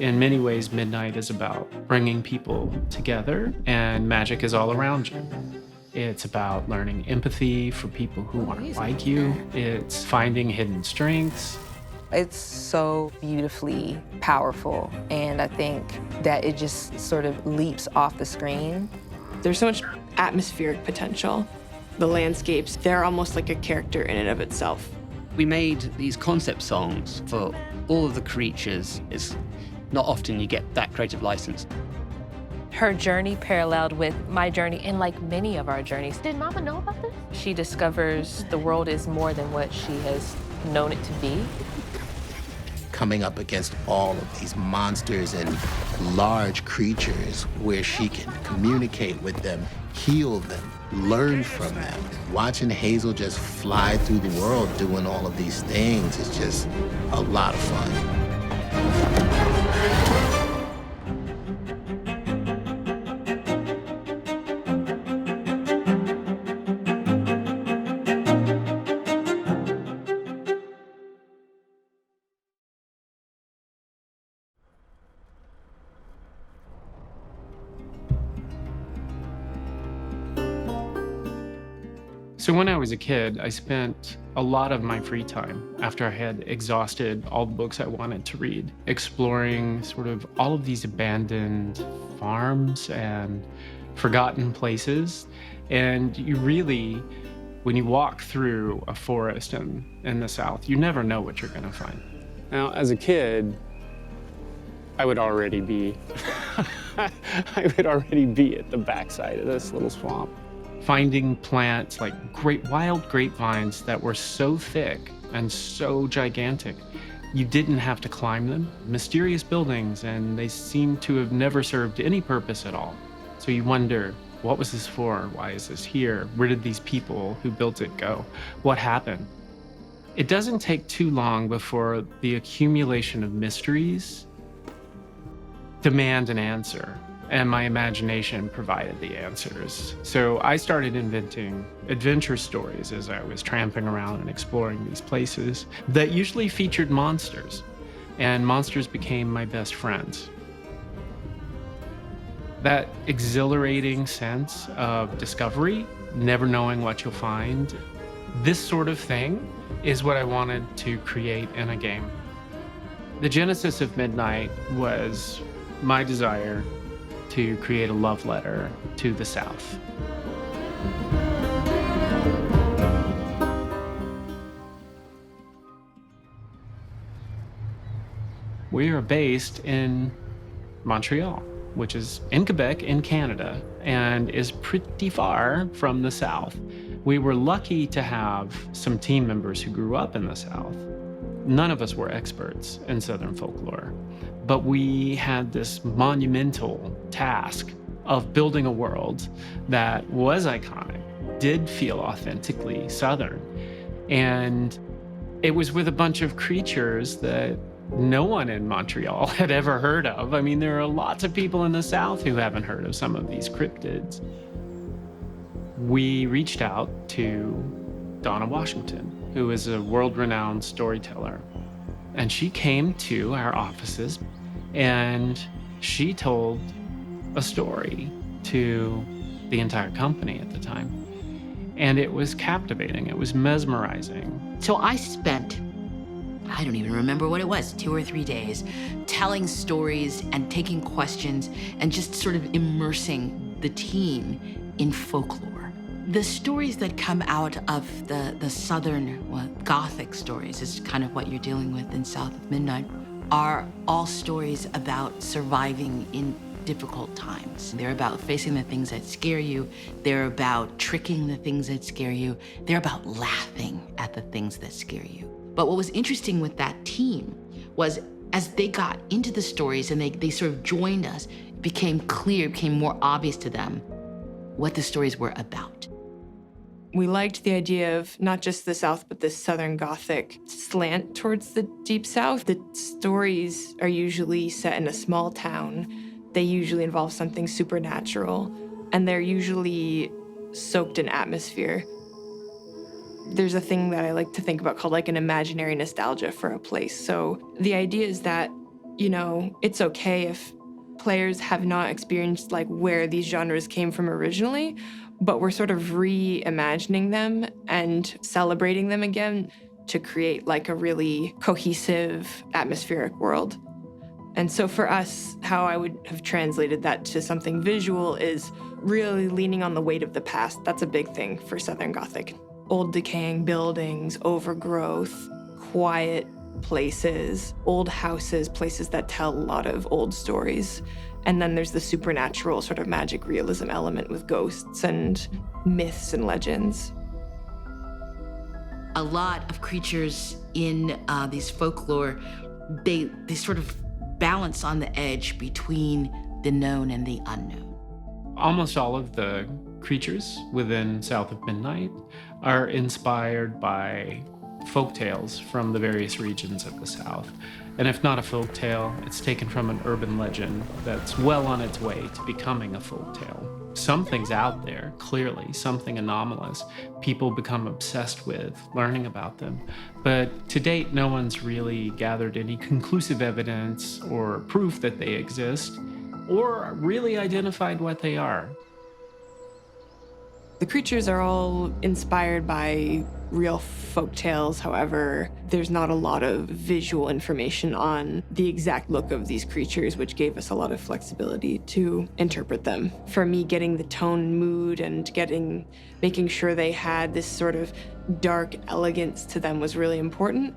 In many ways, Midnight is about bringing people together, and magic is all around you. It's about learning empathy for people who aren't like you. It's finding hidden strengths. It's so beautifully powerful, and I think that it just sort of leaps off the screen. There's so much atmospheric potential. The landscapes, they're almost like a character in and of itself. We made these concept songs for all of the creatures. It's not often you get that creative license. Her journey paralleled with my journey, and like many of our journeys. Did Mama know about this? She discovers the world is more than what she has known it to be. Coming up against all of these monsters and large creatures where she can communicate with them, heal them, learn from them. Watching Hazel just fly through the world doing all of these things is just a lot of fun. So when I was a kid, I spent a lot of my free time after I had exhausted all the books I wanted to read, exploring sort of all of these abandoned farms and forgotten places. And you really, when you walk through a forest in the South, you never know what you're gonna find. Now, as a kid, I would already be, I would already be at the backside of this little swamp. Finding plants like wild grapevines that were so thick and so gigantic, you didn't have to climb them. Mysterious buildings, and they seem to have never served any purpose at all. So you wonder, what was this for? Why is this here? Where did these people who built it go? What happened? It doesn't take too long before the accumulation of mysteries demand an answer. And my imagination provided the answers. So I started inventing adventure stories as I was tramping around and exploring these places that usually featured monsters, and monsters became my best friends. That exhilarating sense of discovery, never knowing what you'll find, this sort of thing is what I wanted to create in a game. The genesis of Midnight was my desire to create a love letter to the South. We are based in Montreal, which is in Quebec, in Canada, and is pretty far from the South. We were lucky to have some team members who grew up in the South. None of us were experts in Southern folklore, but we had this monumental task of building a world that was iconic, did feel authentically Southern. And it was with a bunch of creatures that no one in Montreal had ever heard of. I mean, there are lots of people in the South who haven't heard of some of these cryptids. We reached out to Donna Washington, who is a world-renowned storyteller. And she came to our offices and she told a story to the entire company at the time. And it was captivating, it was mesmerizing. So I spent, I don't even remember what it was, 2 or 3 days, telling stories and taking questions and just sort of immersing the team in folklore. The stories that come out of the Southern, well, Gothic stories is kind of what you're dealing with in South of Midnight, are all stories about surviving in difficult times. They're about facing the things that scare you. They're about tricking the things that scare you. They're about laughing at the things that scare you. But what was interesting with that team was as they got into the stories and they sort of joined us, it became clear, it became more obvious to them what the stories were about. We liked the idea of not just the South, but the Southern Gothic slant towards the Deep South. The stories are usually set in a small town. They usually involve something supernatural, and they're usually soaked in atmosphere. There's a thing that I like to think about called like an imaginary nostalgia for a place. So the idea is that you know, it's okay if players have not experienced like where these genres came from originally, but we're sort of reimagining them and celebrating them again to create like a really cohesive atmospheric world. And so for us, how I would have translated that to something visual is really leaning on the weight of the past. That's a big thing for Southern Gothic. Old decaying buildings, overgrowth, quiet places, old houses, places that tell a lot of old stories. And then there's the supernatural sort of magic realism element with ghosts and myths and legends. A lot of creatures in these folklore, they sort of balance on the edge between the known and the unknown. Almost all of the creatures within South of Midnight are inspired by folk tales from the various regions of the South. And if not a folk tale, it's taken from an urban legend that's well on its way to becoming a folk tale. Something's out there, clearly, something anomalous. People become obsessed with learning about them. But to date, no one's really gathered any conclusive evidence or proof that they exist, or really identified what they are. The creatures are all inspired by real folk tales. However, there's not a lot of visual information on the exact look of these creatures, which gave us a lot of flexibility to interpret them. For me, getting the tone and mood and making sure they had this sort of dark elegance to them was really important.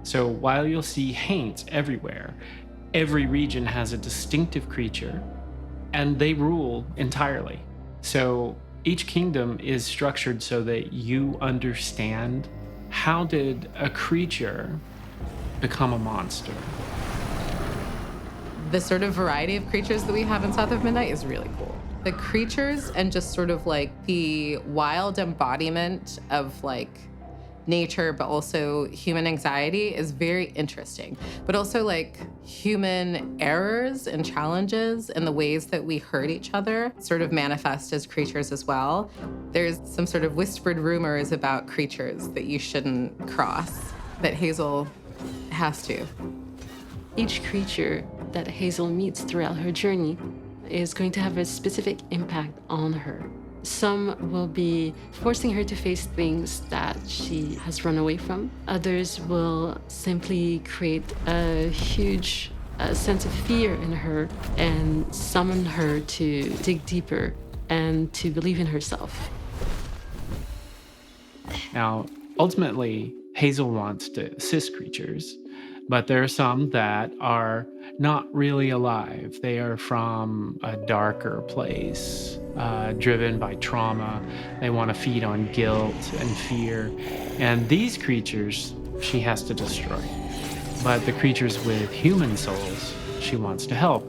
So while you'll see haints everywhere, every region has a distinctive creature, and they rule entirely. So each kingdom is structured so that you understand, how did a creature become a monster? The sort of variety of creatures that we have in South of Midnight is really cool. The creatures and just sort of like the wild embodiment of like nature, but also human anxiety is very interesting. But also like human errors and challenges and the ways that we hurt each other sort of manifest as creatures as well. There's some sort of whispered rumors about creatures that you shouldn't cross, that Hazel has to. Each creature that Hazel meets throughout her journey is going to have a specific impact on her. Some will be forcing her to face things that she has run away from. Others will simply create a huge sense of fear in her and summon her to dig deeper and to believe in herself. Now, ultimately, Hazel wants to assist creatures, but there are some that are not really alive. They are from a darker place, driven by trauma. They want to feed on guilt and fear. And these creatures she has to destroy. But the creatures with human souls, she wants to help.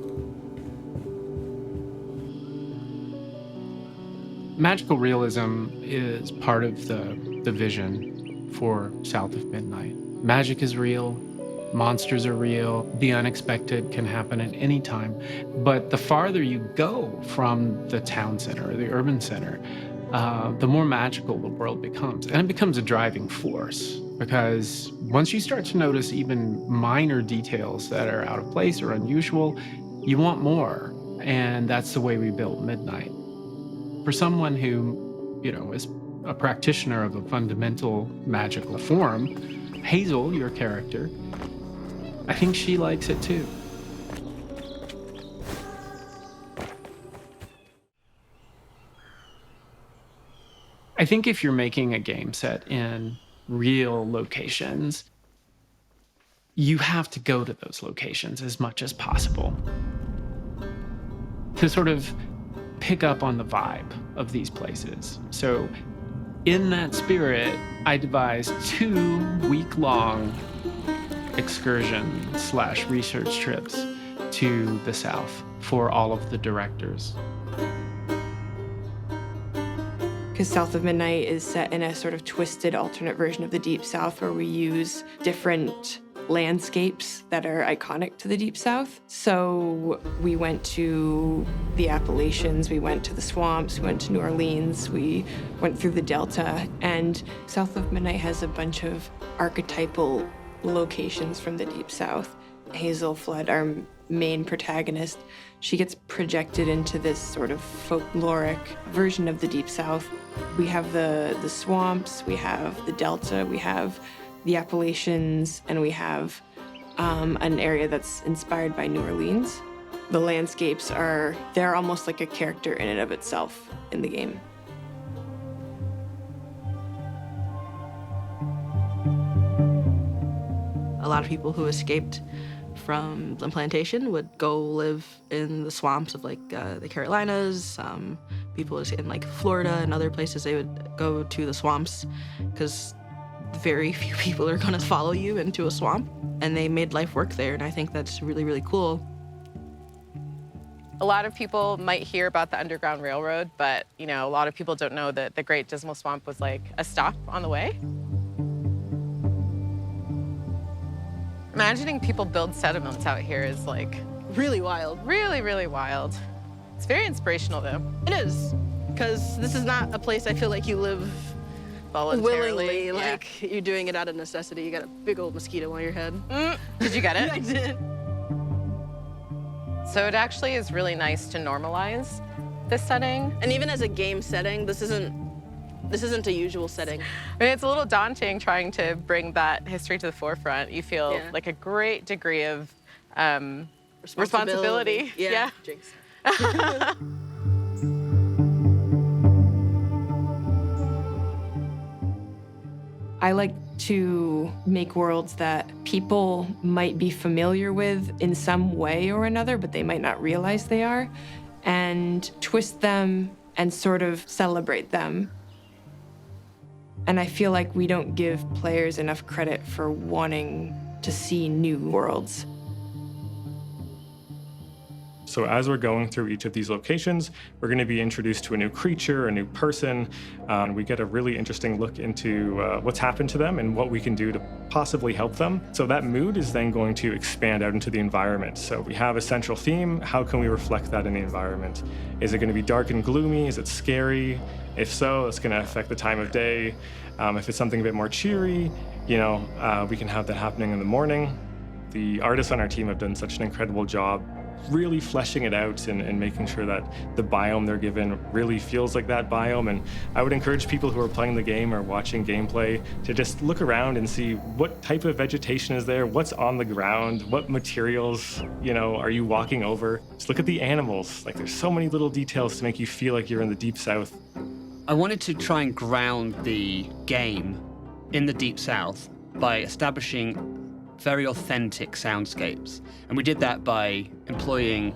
Magical realism is part of the vision for South of Midnight. Magic is real. Monsters are real. The unexpected can happen at any time. But the farther you go from the town center or the urban center, the more magical the world becomes. And it becomes a driving force, because once you start to notice even minor details that are out of place or unusual, you want more. And that's the way we built Midnight. For someone who, is a practitioner of a fundamental magical form, Hazel, your character, I think she likes it too. I think if you're making a game set in real locations, you have to go to those locations as much as possible to sort of pick up on the vibe of these places. So in that spirit, I devised 2 week-long excursion/research trips to the South for all of the directors. Because South of Midnight is set in a sort of twisted alternate version of the Deep South, where we use different landscapes that are iconic to the Deep South. So we went to the Appalachians, we went to the swamps, we went to New Orleans, we went through the Delta, and South of Midnight has a bunch of archetypal locations from the Deep South. Hazel Flood, our main protagonist, she gets projected into this sort of folkloric version of the Deep South. We have the swamps, we have the Delta, we have the Appalachians, and we have an area that's inspired by New Orleans. The landscapes they're almost like a character in and of itself in the game. A lot of people who escaped from the plantation would go live in the swamps of like the Carolinas. People in like Florida and other places, they would go to the swamps because very few people are gonna follow you into a swamp. And they made life work there, and I think that's really, really cool. A lot of people might hear about the Underground Railroad, but a lot of people don't know that the Great Dismal Swamp was like a stop on the way. Imagining people build settlements out here is like Really wild. really, really wild. It's very inspirational though. It is, because this is not a place I feel like you live Voluntarily. willingly, Yeah. like you're doing it out of necessity. You got a big old mosquito on your head. Did you get it? I did. So it actually is really nice to normalize this setting. And even as a game setting, this isn't a usual setting. I mean, it's a little daunting trying to bring that history to the forefront. You feel like a great degree of responsibility. Yeah. Jinx. I like to make worlds that people might be familiar with in some way or another, but they might not realize they are, and twist them and sort of celebrate them. And I feel like we don't give players enough credit for wanting to see new worlds. So as we're going through each of these locations, we're going to be introduced to a new creature, a new person. We get a really interesting look into what's happened to them and what we can do to possibly help them. So that mood is then going to expand out into the environment. So we have a central theme. How can we reflect that in the environment? Is it going to be dark and gloomy? Is it scary? If so, it's going to affect the time of day. If it's something a bit more cheery, we can have that happening in the morning. The artists on our team have done such an incredible job really fleshing it out and making sure that the biome they're given really feels like that biome. And I would encourage people who are playing the game or watching gameplay to just look around and see what type of vegetation is there, what's on the ground, what materials, are you walking over. Just look at the animals. Like, there's so many little details to make you feel like you're in the Deep South. I wanted to try and ground the game in the Deep South by establishing very authentic soundscapes. And we did that by employing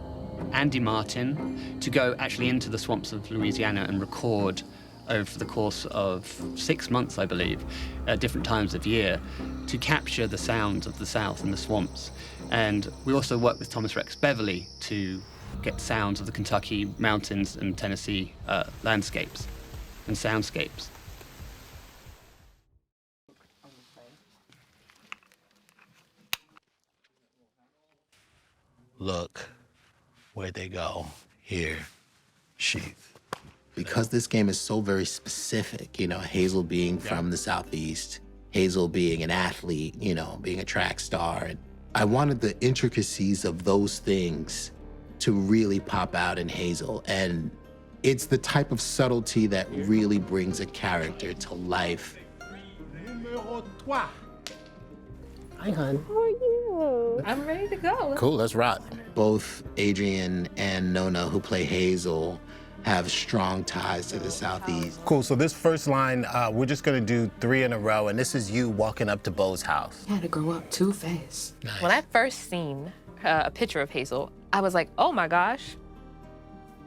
Andy Martin to go actually into the swamps of Louisiana and record over the course of 6 months, I believe, at different times of year, to capture the sounds of the South and the swamps. And we also worked with Thomas Rex Beverly to get sounds of the Kentucky mountains and Tennessee landscapes and soundscapes. Look, where'd they go? Here, sheath. Because this game is so very specific, Hazel being from the Southeast, Hazel being an athlete, being a track star. And I wanted the intricacies of those things to really pop out in Hazel. And it's the type of subtlety that really brings a character to life. Hi, hon. How are you? I'm ready to go. Cool, let's rock. Both Adrian and Nona, who play Hazel, have strong ties to the Southeast. Cool, so this first line, we're just gonna do 3 in a row, and this is you walking up to Bo's house. I had to grow up too fast. Nice. When I first seen a picture of Hazel, I was like, oh my gosh,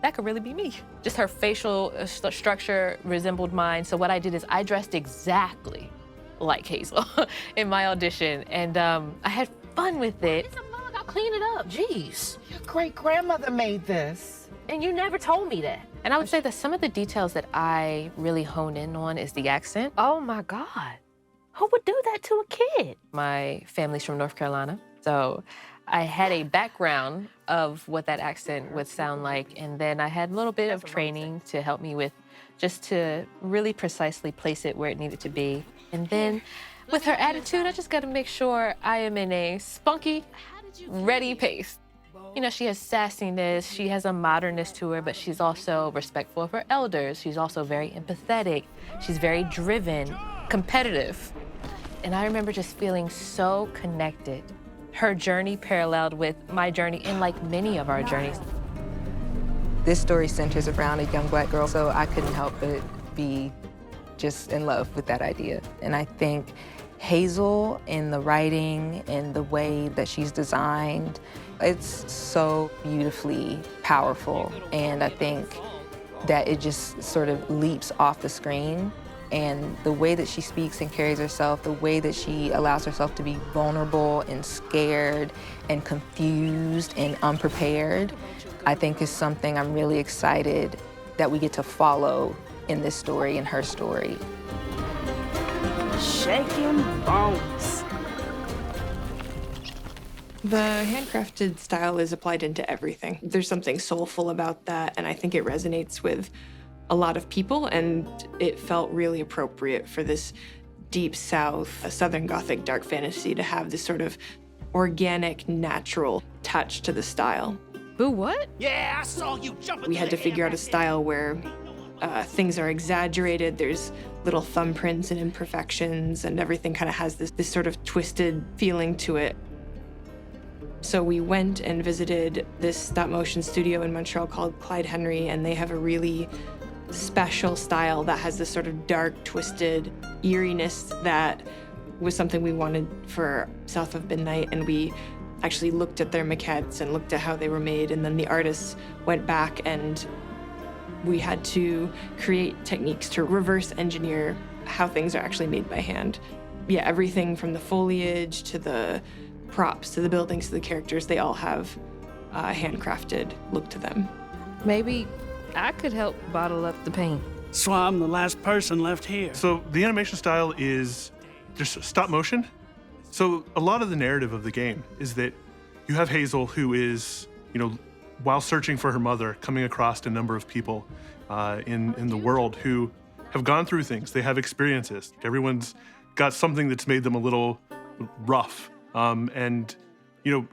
that could really be me. Just her facial structure resembled mine. So what I did is I dressed exactly like Hazel in my audition, and I had fun with it. It's a mug, I'll clean it up. Jeez, your great-grandmother made this. And you never told me that. And I would say that some of the details that I really hone in on is the accent. Oh my God, who would do that to a kid? My family's from North Carolina, so I had a background of what that accent would sound like, and then I had a little bit of training to help me with just to really precisely place it where it needed to be. And then with her attitude, I just gotta make sure I am in a spunky ready pace. You know, she has sassiness, she has a modernness to her, but she's also respectful of her elders. She's also very empathetic. She's very driven, competitive. And I remember just feeling so connected. Her journey paralleled with my journey and like many of our journeys. This story centers around a young Black girl, so I couldn't help but be just in love with that idea. And I think Hazel, in the writing and the way that she's designed, it's so beautifully powerful. And I think that it just sort of leaps off the screen. And the way that she speaks and carries herself, the way that she allows herself to be vulnerable and scared and confused and unprepared, I think is something I'm really excited that we get to follow in this story, in her story. Shaking bones. The handcrafted style is applied into everything. There's something soulful about that, and I think it resonates with a lot of people, and it felt really appropriate for this Deep South, a Southern Gothic dark fantasy to have this sort of organic, natural touch to the style. Boo what? Yeah, I saw you jumping. We had to figure out a style where things are exaggerated, there's little thumbprints and imperfections, and everything kind of has this sort of twisted feeling to it. So we went and visited this stop-motion studio in Montreal called Clyde Henry, and they have a really special style that has this sort of dark, twisted eeriness that was something we wanted for South of Midnight, and we actually looked at their maquettes and looked at how they were made, and then the artists went back and we had to create techniques to reverse engineer how things are actually made by hand. Yeah, everything from the foliage to the props to the buildings to the characters, they all have a handcrafted look to them. Maybe I could help bottle up the paint. So I'm the last person left here. So the animation style is just stop motion. So a lot of the narrative of the game is that you have Hazel, who is, while searching for her mother, coming across a number of people in the world who have gone through things. They have experiences. Everyone's got something that's made them a little rough. And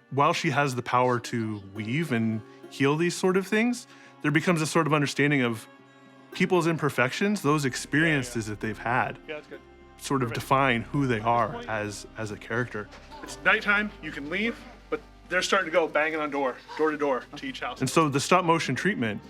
while she has the power to weave and heal these sort of things, there becomes a sort of understanding of people's imperfections, those experiences that they've had, sort of define who they are as a character. It's nighttime, you can leave, but they're starting to go banging on door to door to each house. And so the stop motion treatment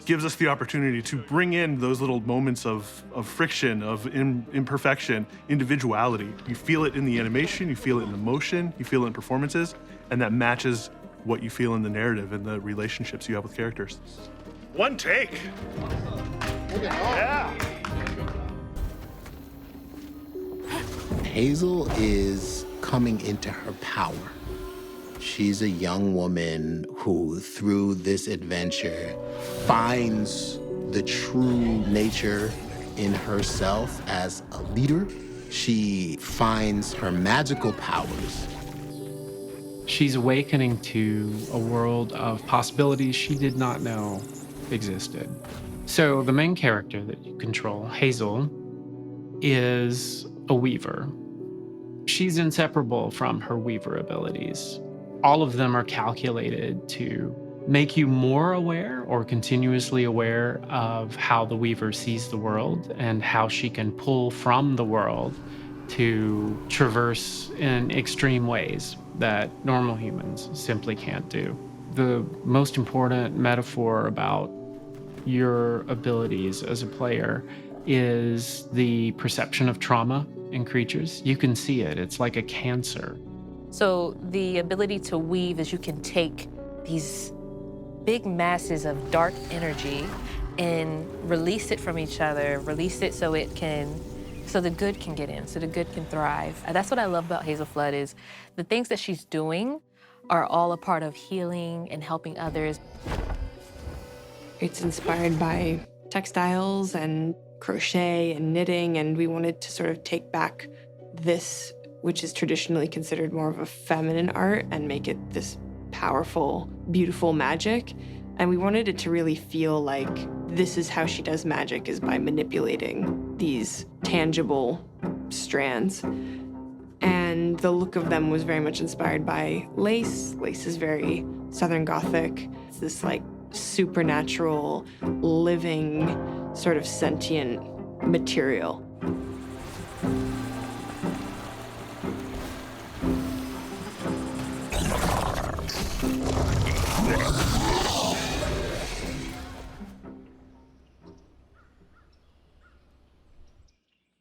gives us the opportunity to bring in those little moments of friction, of imperfection, individuality. You feel it in the animation, you feel it in the motion, you feel it in performances, and that matches what you feel in the narrative and the relationships you have with characters. One take. Yeah. Hazel is coming into her power. She's a young woman who, through this adventure, finds the true nature in herself as a leader. She finds her magical powers. She's awakening to a world of possibilities she did not know existed. So the main character that you control, Hazel, is a weaver. She's inseparable from her weaver abilities. All of them are calculated to make you more aware or continuously aware of how the weaver sees the world and how she can pull from the world to traverse in extreme ways that normal humans simply can't do. The most important metaphor about your abilities as a player is the perception of trauma in creatures. You can see it. It's like a cancer. So the ability to weave is you can take these big masses of dark energy and release it from each other, release it so the good can get in, so the good can thrive. And that's what I love about Hazel Flood is the things that she's doing are all a part of healing and helping others. It's inspired by textiles and crochet and knitting, and we wanted to sort of take back this, which is traditionally considered more of a feminine art, and make it this powerful, beautiful magic. And we wanted it to really feel like this is how she does magic, is by manipulating these tangible strands. And the look of them was very much inspired by lace. Lace is very Southern Gothic. It's this like supernatural, living, sort of sentient material.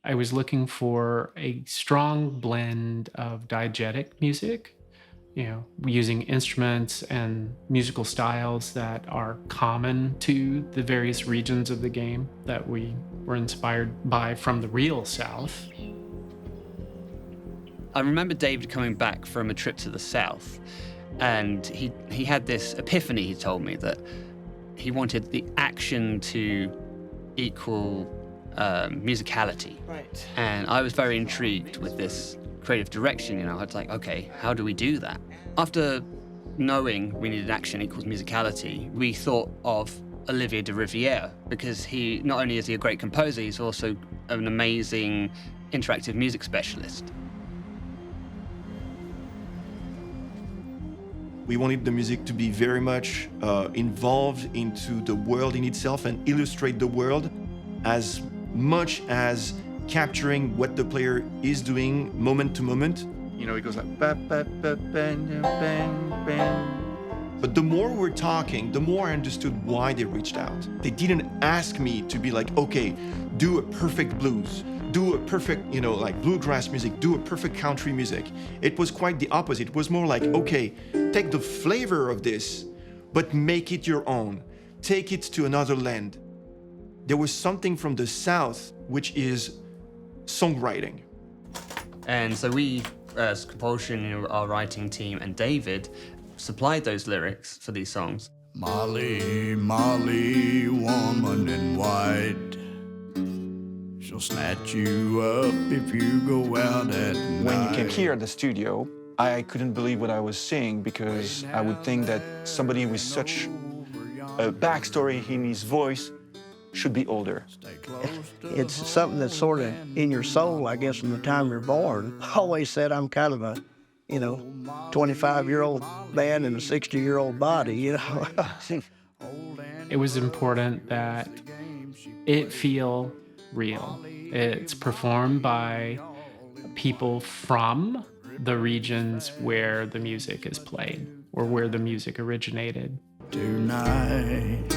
I was looking for a strong blend of diegetic music, using instruments and musical styles that are common to the various regions of the game that we were inspired by from the real South. I remember David coming back from a trip to the South, and he had this epiphany. He told me that he wanted the action to equal musicality. Right. And I was very intrigued with this creative direction. I was like, okay, how do we do that? After knowing we needed action equals musicality, we thought of Olivier de Rivière, because he, not only is he a great composer, he's also an amazing interactive music specialist. We wanted the music to be very much involved into the world in itself and illustrate the world as much as capturing what the player is doing moment to moment. It goes like ba ba ba bang bang bang. But the more we're talking, the more I understood why they reached out. They didn't ask me to be like, okay, do a perfect blues, do a perfect, like bluegrass music, do a perfect country music. It was quite the opposite. It was more like, okay, take the flavor of this, but make it your own. Take it to another land. There was something from the South, which is songwriting. And so we, as Compulsion, our writing team, and David, supplied those lyrics for these songs. Molly, Molly, woman in white, she'll snatch you up if you go out at night. When you came here at the studio, I couldn't believe what I was seeing, because I would think that somebody with such a backstory in his voice should be older. It's something that's sort of in your soul, I guess, from the time you're born. I always said I'm kind of a, 25-year-old man in a 60-year-old body, It was important that it feel real. It's performed by people from the regions where the music is played or where the music originated. Tonight.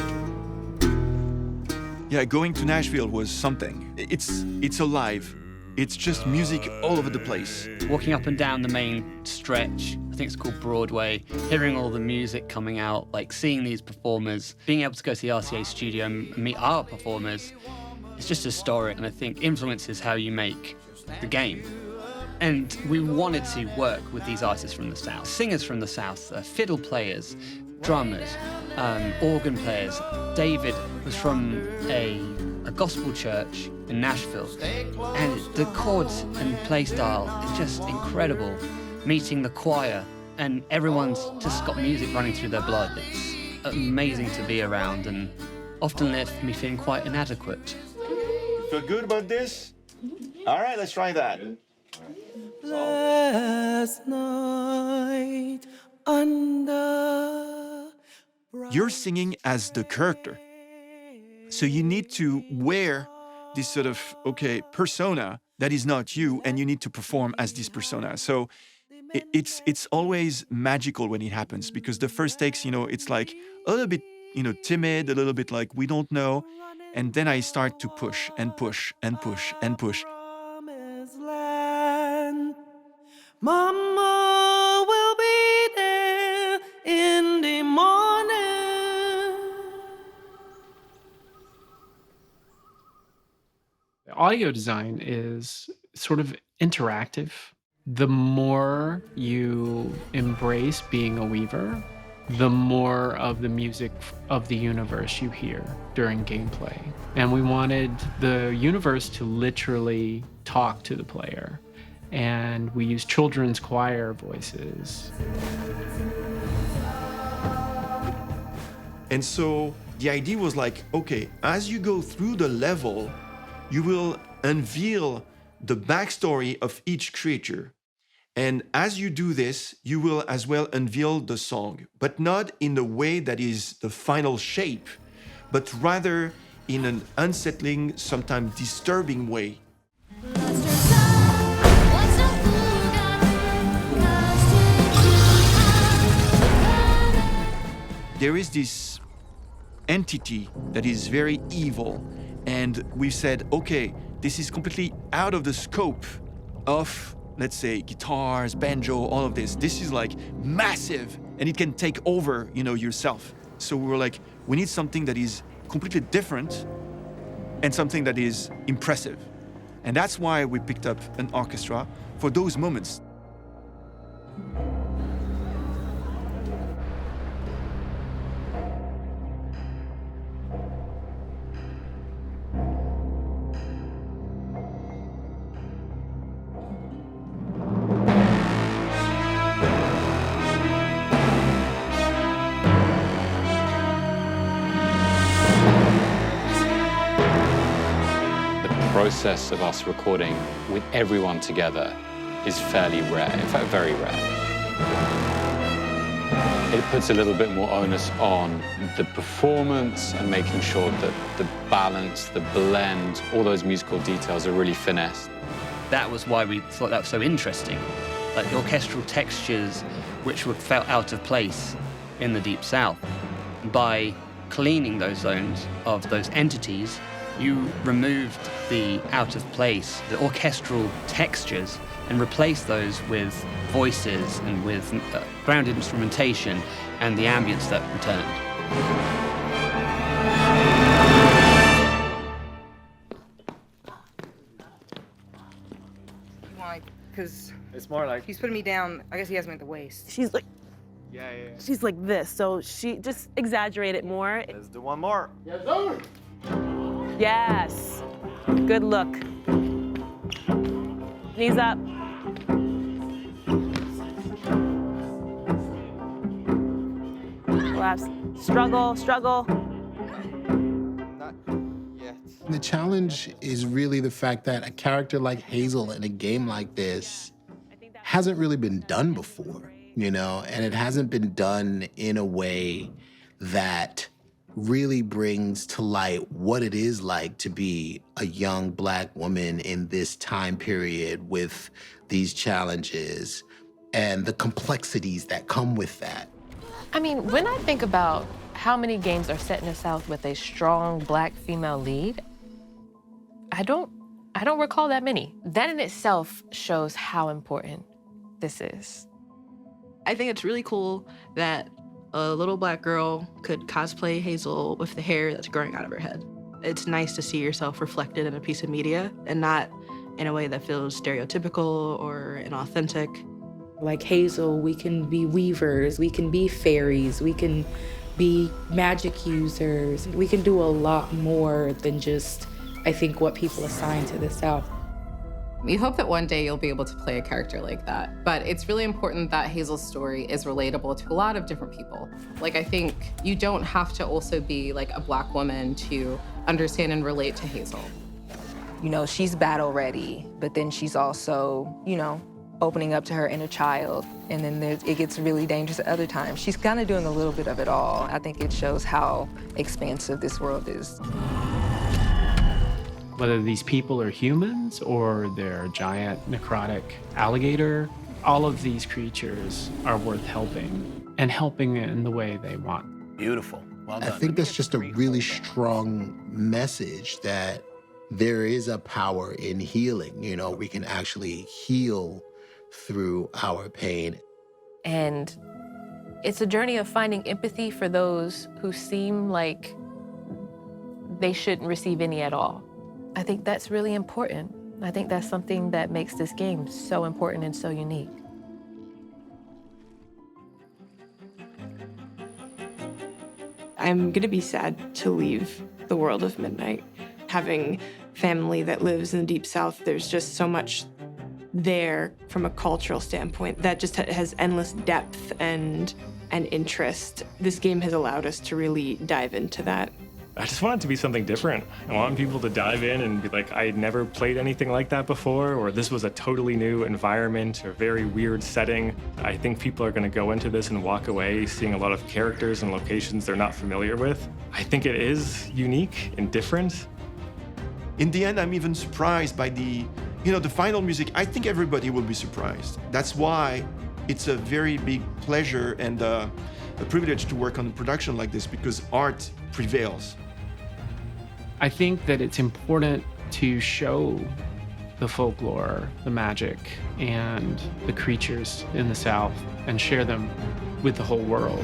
Yeah, going to Nashville was something. It's alive. It's just music all over the place. Walking up and down the main stretch, I think it's called Broadway, hearing all the music coming out, like seeing these performers, being able to go to the RCA studio and meet our performers, it's just historic, and I think influences how you make the game. And we wanted to work with these artists from the South, singers from the South, fiddle players, drummers, organ players. David was from a gospel church in Nashville, and the chords and play style is just incredible. Meeting the choir, and everyone's just got music running through their blood. It's amazing to be around, and often left me feeling quite inadequate. Feel good about this? All right, let's try that. Last night under... You're singing as the character. So you need to wear this sort of, persona that is not you, and you need to perform as this persona. So it's always magical when it happens, because the first takes, it's like a little bit, timid, a little bit like we don't know. And then I start to push and push and push and push. Mama will be there in the morning. Audio design is sort of interactive. The more you embrace being a weaver, the more of the music of the universe you hear during gameplay. And we wanted the universe to literally talk to the player. And we used children's choir voices. And so the idea was like, as you go through the level, you will unveil the backstory of each creature. And as you do this, you will as well unveil the song, but not in the way that is the final shape, but rather in an unsettling, sometimes disturbing way. There is this entity that is very evil, and we've said, okay, this is completely out of the scope of, let's say, guitars, banjo, all of this. This is like massive, and it can take over, yourself. So we were like, we need something that is completely different and something that is impressive. And that's why we picked up an orchestra for those moments. The process of us recording with everyone together is fairly rare, in fact, very rare. It puts a little bit more onus on the performance and making sure that the balance, the blend, all those musical details are really finessed. That was why we thought that was so interesting. Like the orchestral textures which felt out of place in the Deep South. By cleaning those zones of those entities, you removed the out of place, the orchestral textures, and replaced those with voices and with grounded instrumentation and the ambience that returned. Because it's more like he's putting me down. I guess he has me at the waist. She's like, yeah. she's like this, so she just exaggerated more. Let's do one more. Yes, sir. Yes. Good look. Knees up. Collapse. Struggle, struggle. Not yet. The challenge is really the fact that a character like Hazel in a game like this hasn't really been done before, and it hasn't been done in a way that really brings to light what it is like to be a young Black woman in this time period with these challenges and the complexities that come with that. I mean, when I think about how many games are set in the South with a strong Black female lead, I don't recall that many. That in itself shows how important this is. I think it's really cool that a little Black girl could cosplay Hazel with the hair that's growing out of her head. It's nice to see yourself reflected in a piece of media and not in a way that feels stereotypical or inauthentic. Like Hazel, we can be weavers, we can be fairies, we can be magic users. We can do a lot more than just, I think, what people assign to the South. We hope that one day you'll be able to play a character like that. But it's really important that Hazel's story is relatable to a lot of different people. Like, I think you don't have to also be like a Black woman to understand and relate to Hazel. She's battle ready, but then she's also, opening up to her inner child. And then it gets really dangerous at other times. She's kind of doing a little bit of it all. I think it shows how expansive this world is. Whether these people are humans or they're a giant necrotic alligator, all of these creatures are worth helping, and helping in the way they want. Beautiful. Well done. I think that's just a really strong message that there is a power in healing. We can actually heal through our pain. And it's a journey of finding empathy for those who seem like they shouldn't receive any at all. I think that's really important. I think that's something that makes this game so important and so unique. I'm gonna be sad to leave the world of Midnight. Having family that lives in the Deep South, there's just so much there from a cultural standpoint that just has endless depth and interest. This game has allowed us to really dive into that. I just want it to be something different. I want people to dive in and be like, I had never played anything like that before, or this was a totally new environment or very weird setting. I think people are going to go into this and walk away seeing a lot of characters and locations they're not familiar with. I think it is unique and different. In the end, I'm even surprised by the final music. I think everybody will be surprised. That's why it's a very big pleasure and a privilege to work on a production like this, because art prevails. I think that it's important to show the folklore, the magic, and the creatures in the South and share them with the whole world.